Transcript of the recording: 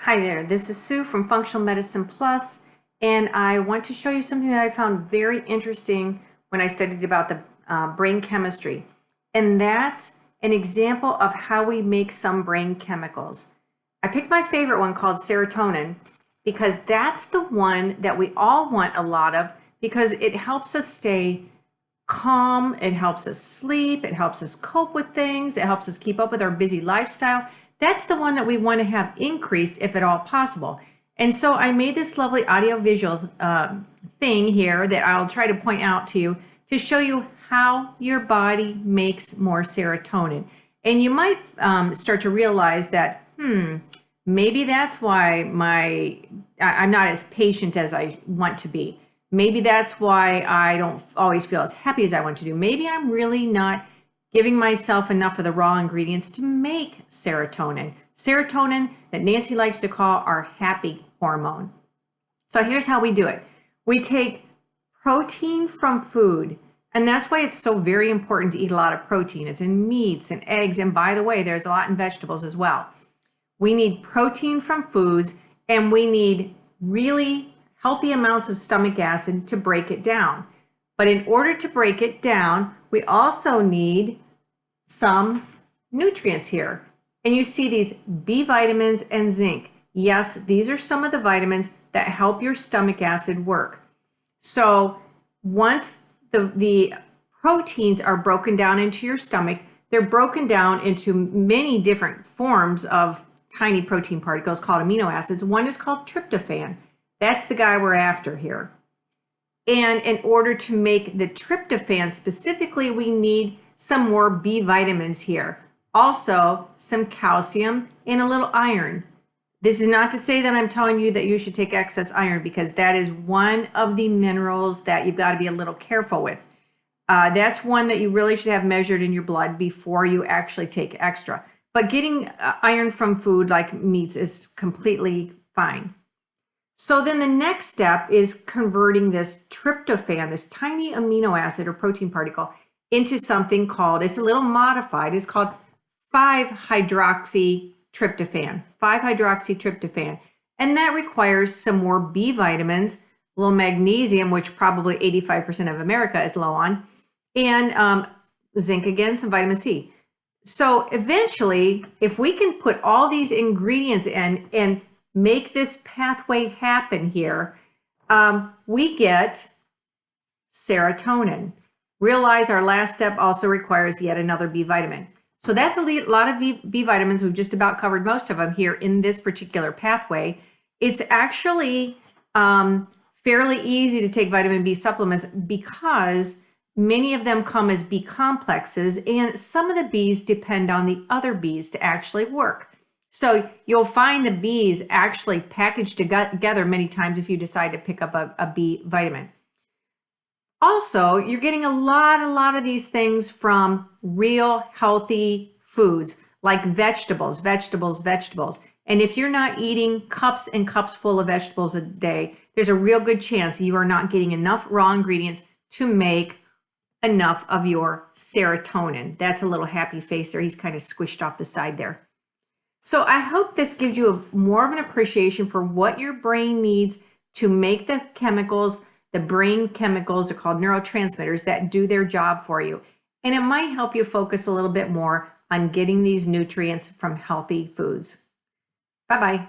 Hi there, this is Sue from Functional Medicine Plus, and I want to show you something that I found very interesting when I studied about the brain chemistry. And that's an example of how we make some brain chemicals. I picked my favorite one called serotonin because that's the one that we all want a lot of because it helps us stay calm, it helps us sleep, it helps us cope with things, it helps us keep up with our busy lifestyle. That's the one that we want to have increased if at all possible. And so I made this lovely audio-visual thing here that I'll try to point out to you to show you how your body makes more serotonin. And you might start to realize that, maybe that's why I'm not as patient as I want to be. Maybe that's why I don't always feel as happy as I want to do. Maybe I'm really not giving myself enough of the raw ingredients to make serotonin. Serotonin, that Nancy likes to call our happy hormone. So here's how we do it. We take protein from food, and that's why it's so very important to eat a lot of protein. It's in meats and eggs, and by the way, there's a lot in vegetables as well. We need protein from foods, and we need really healthy amounts of stomach acid to break it down. But in order to break it down, we also need some nutrients here. And you see these B vitamins and zinc. Yes, these are some of the vitamins that help your stomach acid work. So once the proteins are broken down into your stomach, they're broken down into many different forms of tiny protein particles called amino acids. One is called tryptophan. That's the guy we're after here. And in order to make the tryptophan specifically, we need some more B vitamins here. Also, some calcium and a little iron. This is not to say that I'm telling you that you should take excess iron, because that is one of the minerals that you've got to be a little careful with. That's one that you really should have measured in your blood before you actually take extra. But getting iron from food like meats is completely fine. So then the next step is converting this tryptophan, this tiny amino acid or protein particle, into something called, it's a little modified, it's called 5-hydroxytryptophan, 5-hydroxytryptophan. And that requires some more B vitamins, a little magnesium, which probably 85% of America is low on, and zinc again, some vitamin C. So eventually, if we can put all these ingredients in and make this pathway happen here, we get serotonin. Realize our last step also requires yet another B vitamin. So that's a lot of B vitamins. We've just about covered most of them here in this particular pathway. It's actually fairly easy to take vitamin B supplements because many of them come as B complexes, and some of the Bs depend on the other Bs to actually work. So you'll find the Bs actually packaged together many times if you decide to pick up a B vitamin. Also, you're getting a lot of these things from real healthy foods like vegetables. And if you're not eating cups and cups full of vegetables a day, there's a real good chance you are not getting enough raw ingredients to make enough of your serotonin. That's a little happy face there. He's kind of squished off the side there. So I hope this gives you more of an appreciation for what your brain needs to make the chemicals. The brain chemicals are called neurotransmitters that do their job for you. And it might help you focus a little bit more on getting these nutrients from healthy foods. Bye-bye.